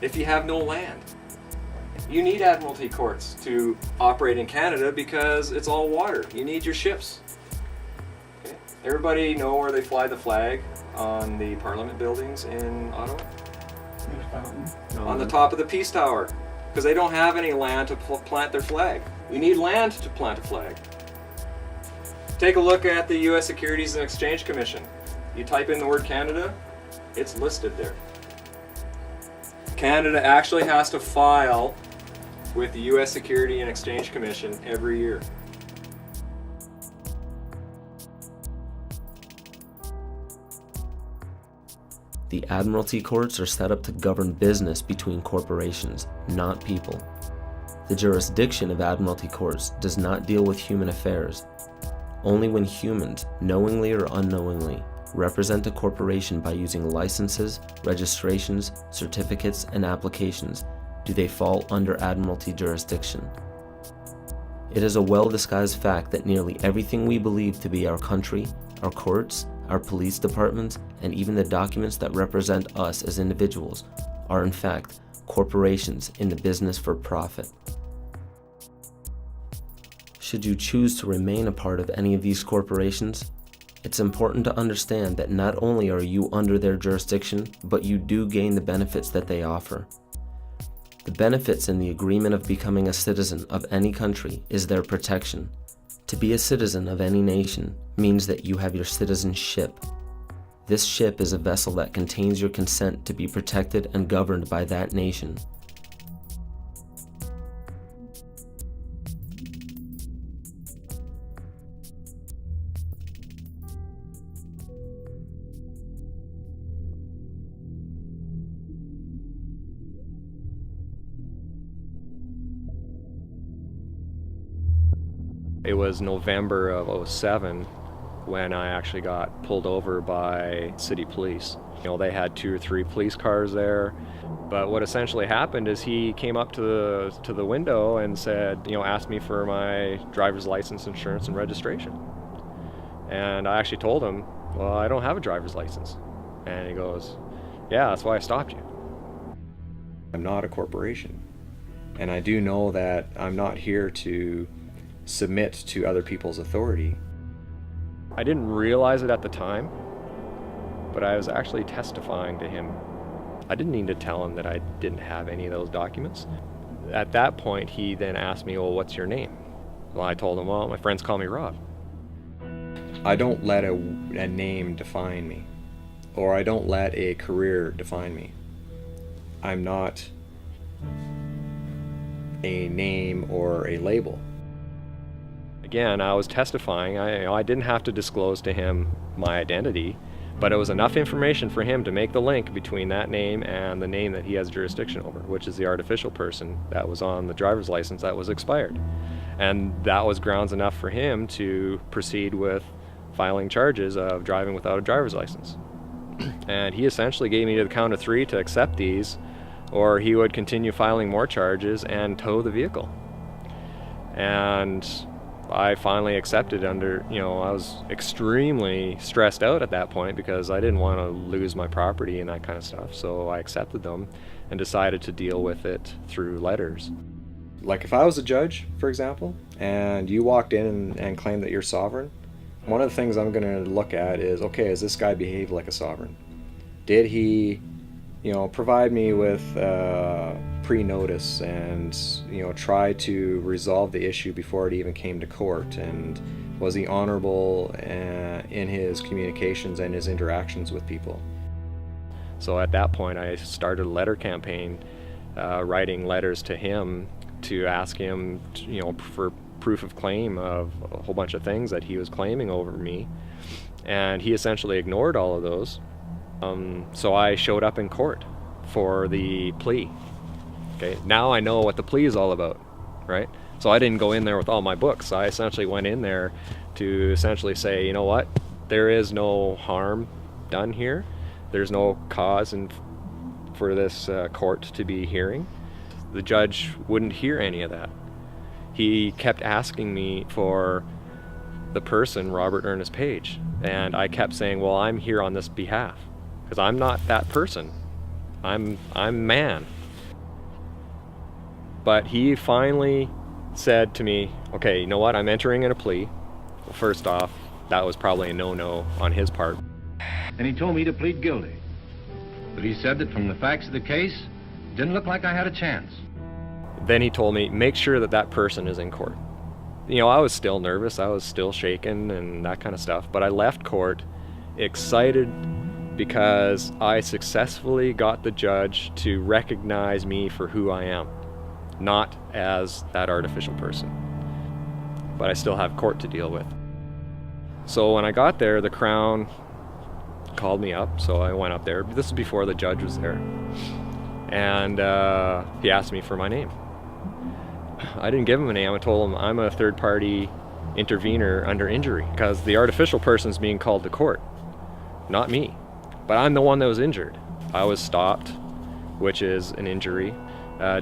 if you have no land. You need Admiralty courts to operate in Canada because it's all water. You need your ships. Okay. Everybody know where they fly the flag on the Parliament buildings in Ottawa? On the top of the Peace Tower, because they don't have any land to plant their flag. You need land to plant a flag. Take a look at the U.S. Securities and Exchange Commission. You type in the word Canada, it's listed there. Canada actually has to file with the U.S. Securities and Exchange Commission every year. The Admiralty courts are set up to govern business between corporations, not people. The jurisdiction of Admiralty courts does not deal with human affairs. Only when humans, knowingly or unknowingly, represent a corporation by using licenses, registrations, certificates, and applications do they fall under Admiralty jurisdiction. It is a well-disguised fact that nearly everything we believe to be our country, our courts, our police departments, and even the documents that represent us as individuals are in fact corporations in the business for profit. Should you choose to remain a part of any of these corporations, it's important to understand that not only are you under their jurisdiction, but you do gain the benefits that they offer. The benefits in the agreement of becoming a citizen of any country is their protection. To be a citizen of any nation means that you have your citizenship. This ship is a vessel that contains your consent to be protected and governed by that nation. It was November of '07 when I actually got pulled over by city police. You know, they had 2 or 3 police cars there, but what essentially happened is he came up to the window and said, you know, asked me for my driver's license, insurance, and registration. And I actually told him, well, I don't have a driver's license. And he goes, yeah, that's why I stopped you. I'm not a corporation, and I do know that I'm not here to submit to other people's authority. I didn't realize it at the time, but I was actually testifying to him. I didn't need to tell him that I didn't have any of those documents. At that point, he then asked me, well, what's your name? Well, I told him, well, my friends call me Rob. I don't let a name define me, or I don't let a career define me. I'm not a name or a label. again, I was testifying. I didn't have to disclose to him my identity, but it was enough information for him to make the link between that name and the name that he has jurisdiction over, which is the artificial person that was on the driver's license that was expired. And that was grounds enough for him to proceed with filing charges of driving without a driver's license. And he essentially gave me to the count of 3 to accept these, or he would continue filing more charges and tow the vehicle. And I finally accepted under, I was extremely stressed out at that point because I didn't want to lose my property and that kind of stuff. So I accepted them and decided to deal with it through letters. Like if I was a judge, for example, and you walked in and claimed that you're sovereign, one of the things I'm going to look at is, okay, has this guy behaved like a sovereign? Did he, provide me with pre-notice and, try to resolve the issue before it even came to court? And was he honorable in his communications and his interactions with people? So at that point, I started a letter campaign, writing letters to him to ask him, for proof of claim of a whole bunch of things that he was claiming over me. And he essentially ignored all of those. So I showed up in court for the plea. Okay, now I know what the plea is all about, right? So I didn't go in there with all my books. I essentially went in there to essentially say, you know what, there is no harm done here. There's no cause for this court to be hearing. The judge wouldn't hear any of that. He kept asking me for the person, Robert Ernest Page, and I kept saying, well, I'm here on this behalf, because I'm not that person. I'm man. But he finally said to me, okay, you know what, I'm entering in a plea. Well, first off, that was probably a no-no on his part. And he told me to plead guilty. But he said that from the facts of the case, it didn't look like I had a chance. Then he told me, make sure that that person is in court. I was still nervous, I was still shaken and that kind of stuff, but I left court excited because I successfully got the judge to recognize me for who I am, not as that artificial person. But I still have court to deal with. So when I got there, the Crown called me up, so I went up there. This is before the judge was there. And he asked me for my name. I didn't give him a name. I told him I'm a third-party intervener under injury because the artificial person's being called to court, not me. But I'm the one that was injured. I was stopped, which is an injury,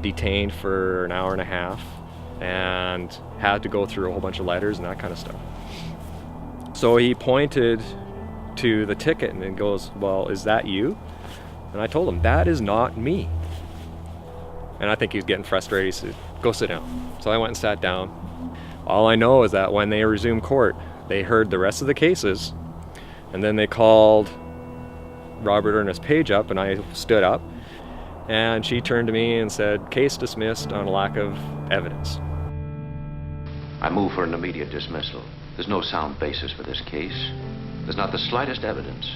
detained for an hour and a half, and had to go through a whole bunch of letters and that kind of stuff. So he pointed to the ticket and goes, well, is that you? And I told him, that is not me. And I think he was getting frustrated. He said, go sit down. So I went and sat down. All I know is that when they resumed court, they heard the rest of the cases, and then they called Robert Ernest Page up, and I stood up, and she turned to me and said, case dismissed on lack of evidence. I move for an immediate dismissal. There's no sound basis for this case. There's not the slightest evidence.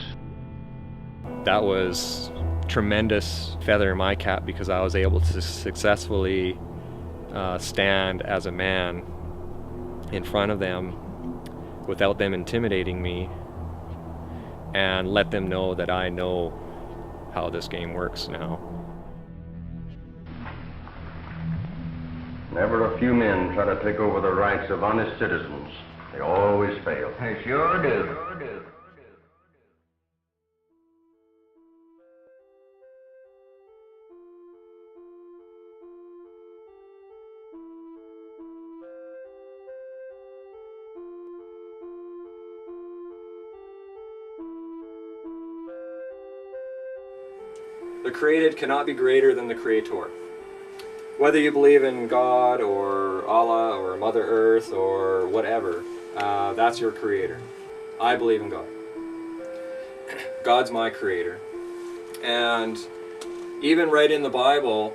That was tremendous feather in my cap because I was able to successfully stand as a man in front of them without them intimidating me and let them know that I know how this game works now. Never a few men try to take over the rights of honest citizens. They always fail. They sure do. The created cannot be greater than the creator. Whether you believe in God or Allah or Mother Earth or whatever, that's your creator. I believe in God. God's my creator. And even right in the Bible,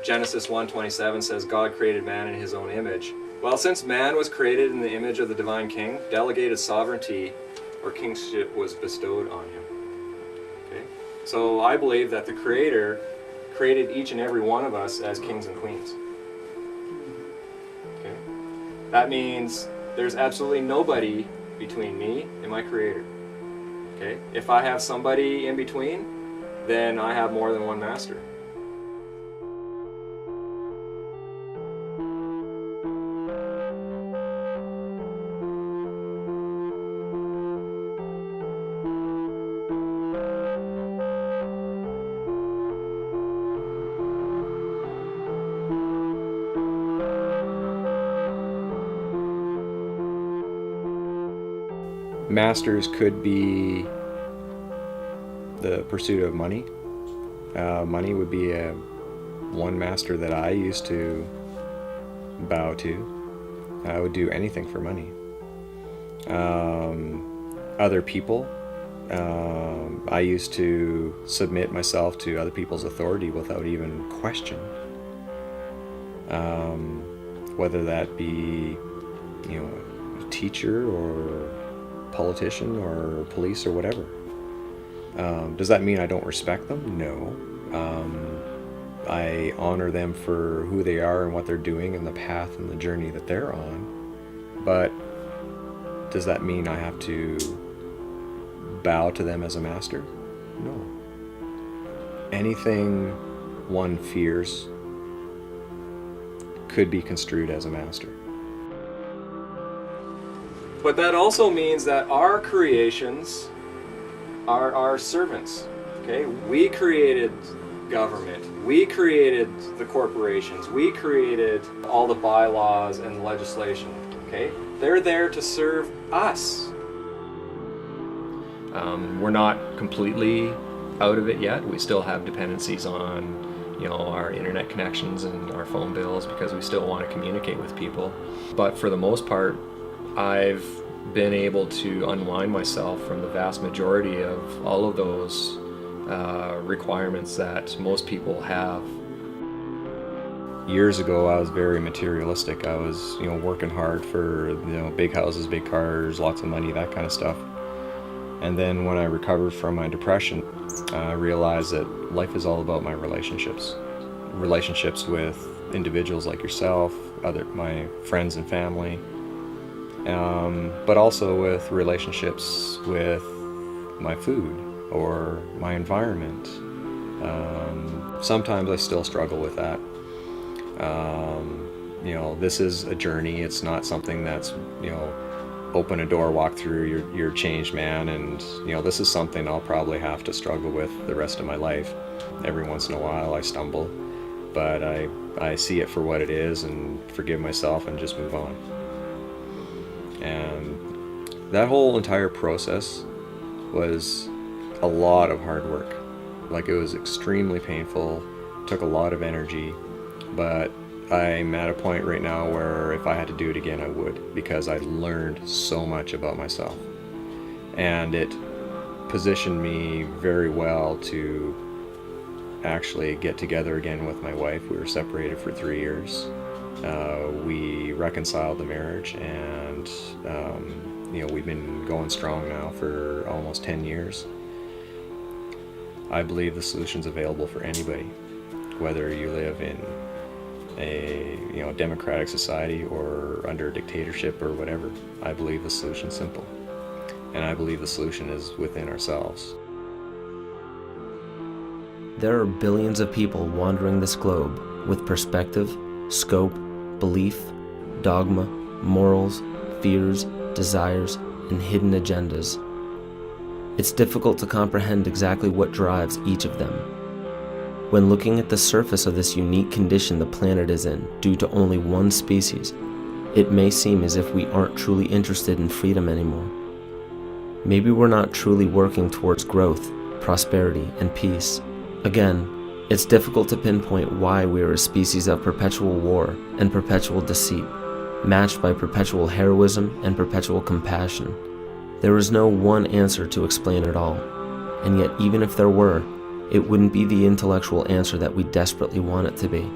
Genesis 1:27 says God created man in his own image. Well, since man was created in the image of the divine king, delegated sovereignty or kingship was bestowed on him. Okay? So I believe that the creator created each and every one of us as kings and queens. Okay? That means there's absolutely nobody between me and my Creator. Okay? If I have somebody in between, then I have more than one master. Masters could be the pursuit of money. Money would be one master that I used to bow to. I would do anything for money. Other people, I used to submit myself to other people's authority without even question. Whether that be, a teacher or politician or police or whatever. Does that mean I don't respect them? No. I honor them for who they are and what they're doing and the path and the journey that they're on. But does that mean I have to bow to them as a master? No. Anything one fears could be construed as a master. But that also means that our creations are our servants. Okay? We created government. We created the corporations. We created all the bylaws and legislation. Okay? They're there to serve us. We're not completely out of it yet. We still have dependencies on our internet connections and our phone bills because we still want to communicate with people. But for the most part, I've been able to unwind myself from the vast majority of all of those requirements that most people have. Years ago, I was very materialistic. I was, working hard for, big houses, big cars, lots of money, that kind of stuff. And then when I recovered from my depression, I realized that life is all about my relationships. Relationships with individuals like yourself, my friends and family, but also with relationships with my food or my environment. Sometimes I still struggle with that. This is a journey. It's not something that's, open a door, walk through, you're a changed man, and this is something I'll probably have to struggle with the rest of my life. Every once in a while I stumble, but I see it for what it is and forgive myself and just move on. And that whole entire process was a lot of hard work. Like, it was extremely painful, took a lot of energy, but I'm at a point right now where if I had to do it again, I would, because I learned so much about myself. And it positioned me very well to actually get together again with my wife. We were separated for 3 years. We reconciled the marriage, and we've been going strong now for almost 10 years. I believe the solution's available for anybody, whether you live in a democratic society or under a dictatorship or whatever. I believe the solution's simple, and I believe the solution is within ourselves. There are billions of people wandering this globe with perspective, scope, belief, dogma, morals, fears, desires, and hidden agendas. It's difficult to comprehend exactly what drives each of them. When looking at the surface of this unique condition the planet is in due to only one species, it may seem as if we aren't truly interested in freedom anymore. Maybe we're not truly working towards growth, prosperity, and peace. Again, it's difficult to pinpoint why we are a species of perpetual war and perpetual deceit, matched by perpetual heroism and perpetual compassion. There is no one answer to explain it all, and yet even if there were, it wouldn't be the intellectual answer that we desperately want it to be.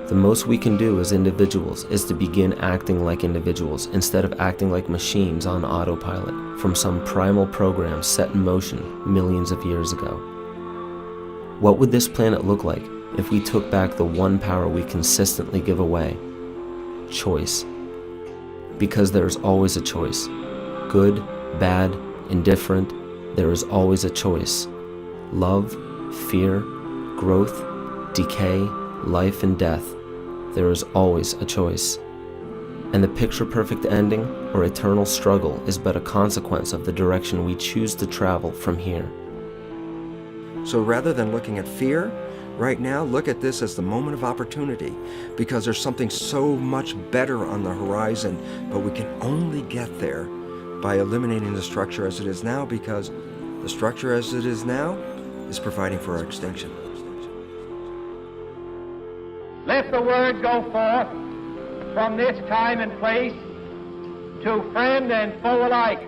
The most we can do as individuals is to begin acting like individuals instead of acting like machines on autopilot from some primal program set in motion millions of years ago. What would this planet look like if we took back the one power we consistently give away? Choice. because there is always a choice. Good, bad, indifferent, there is always a choice. Love, fear, growth, decay, life and death, there is always a choice. And the picture-perfect ending or eternal struggle is but a consequence of the direction we choose to travel from here. So rather than looking at fear, right now, look at this as the moment of opportunity, because there's something so much better on the horizon, but we can only get there by eliminating the structure as it is now, because the structure as it is now is providing for our extinction. Let the word go forth from this time and place to friend and foe alike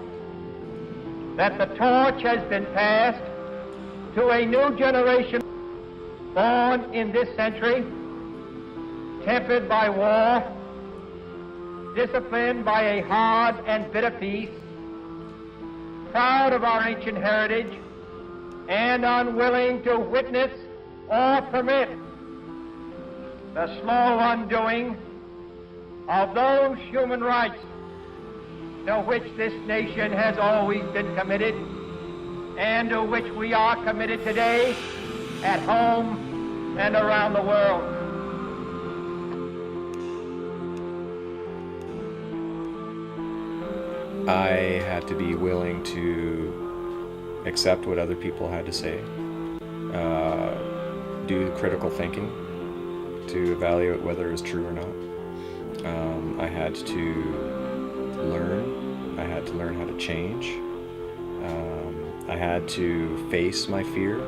that the torch has been passed to a new generation born in this century, tempered by war, disciplined by a hard and bitter peace, proud of our ancient heritage, and unwilling to witness or permit the slow undoing of those human rights to which this nation has always been committed and to which we are committed today at home and around the world. I had to be willing to accept what other people had to say, do critical thinking to evaluate whether it was true or not. I had to learn. I had to learn how to change. I had to face my fear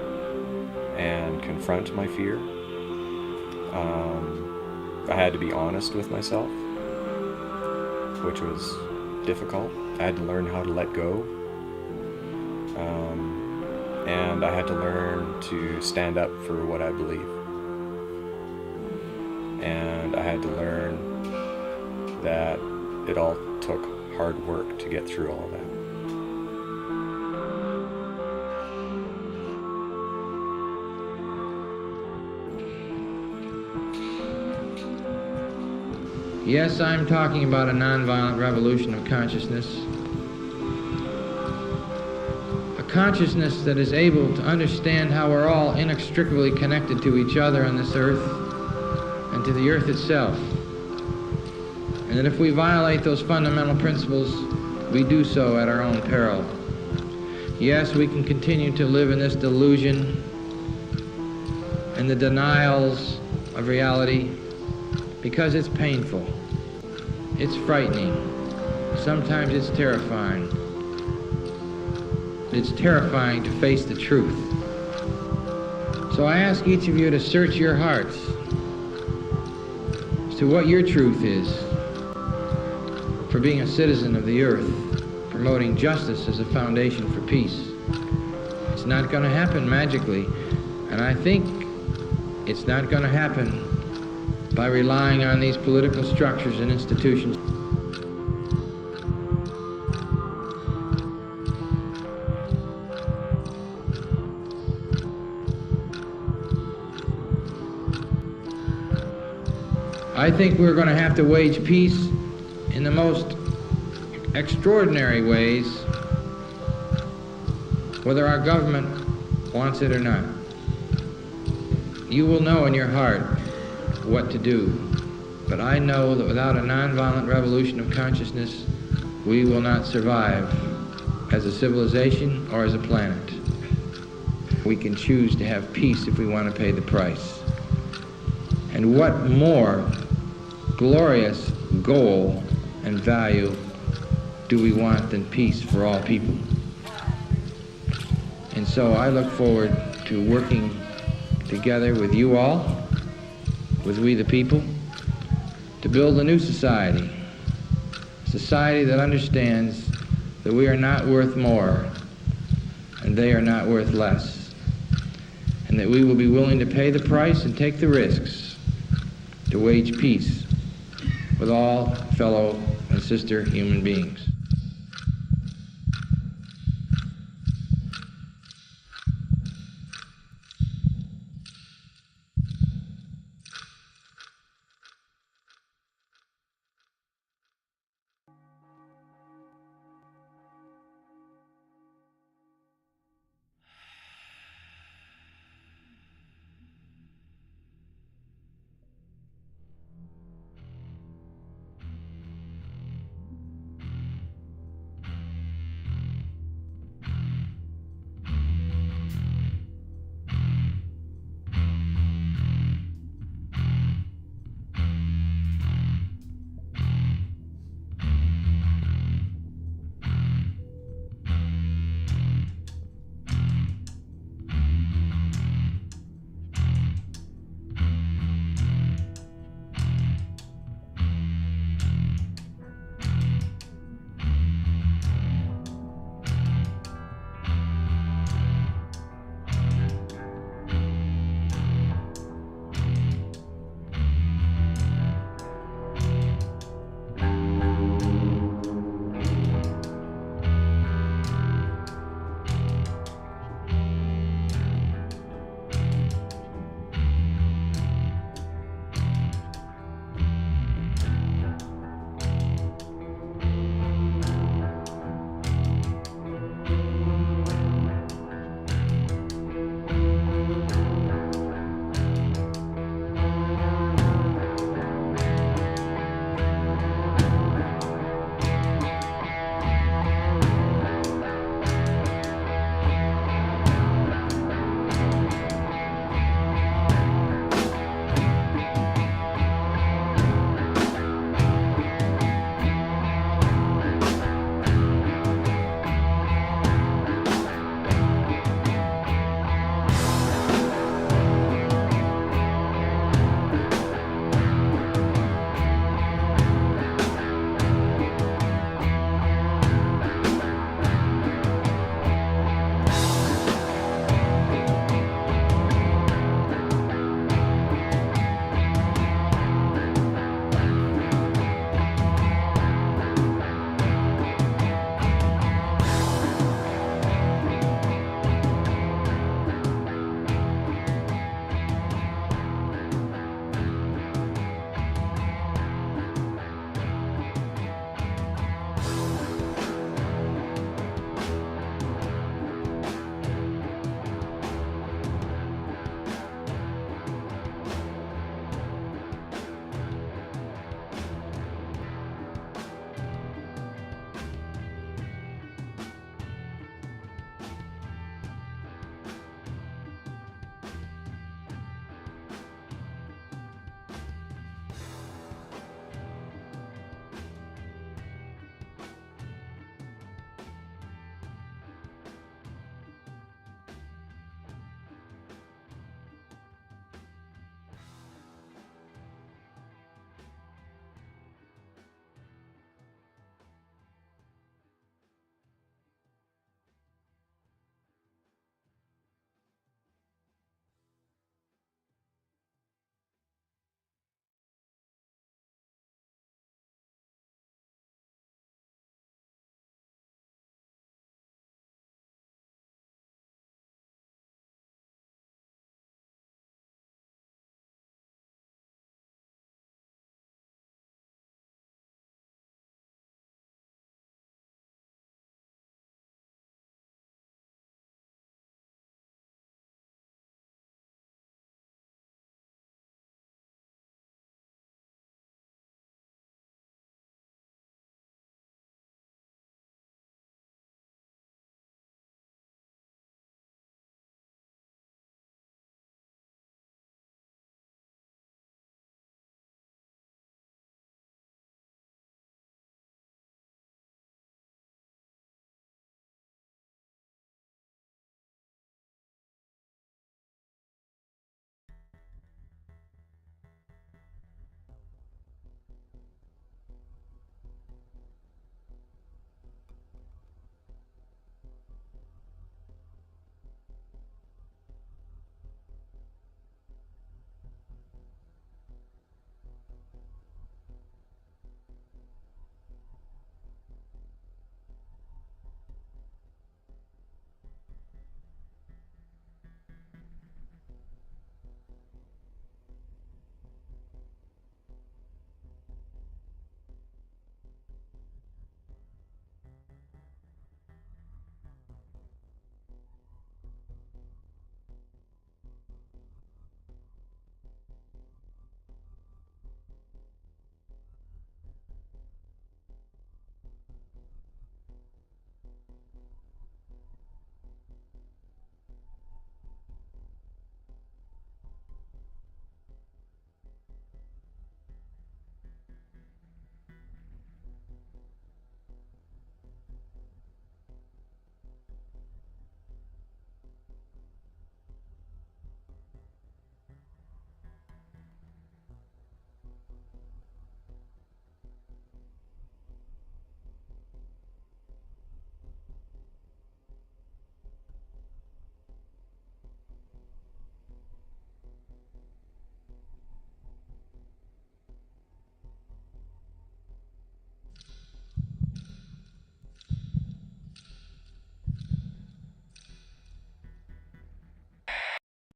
and confront my fear. I had to be honest with myself, which was difficult. I had to learn how to let go. And I had to learn to stand up for what I believe. And I had to learn that it all took hard work to get through all of that. Yes, I'm talking about a nonviolent revolution of consciousness. A consciousness that is able to understand how we're all inextricably connected to each other on this earth and to the earth itself. And that if we violate those fundamental principles, we do so at our own peril. Yes, we can continue to live in this delusion and the denials of reality because it's painful. It's frightening. Sometimes it's terrifying. It's terrifying to face the truth. So I ask each of you to search your hearts as to what your truth is for being a citizen of the earth, promoting justice as a foundation for peace. It's not going to happen magically, and I think it's not going to happen by relying on these political structures and institutions. I think we're going to have to wage peace in the most extraordinary ways, whether our government wants it or not. You will know in your heart what to do, but I know that without a nonviolent revolution of consciousness, we will not survive as a civilization or as a planet. We can choose to have peace if we want to pay the price. And what more glorious goal and value do we want than peace for all people? And so I look forward to working together with you all, with we the people, to build a new society. A society that understands that we are not worth more and they are not worth less. And that we will be willing to pay the price and take the risks to wage peace with all fellow and sister human beings.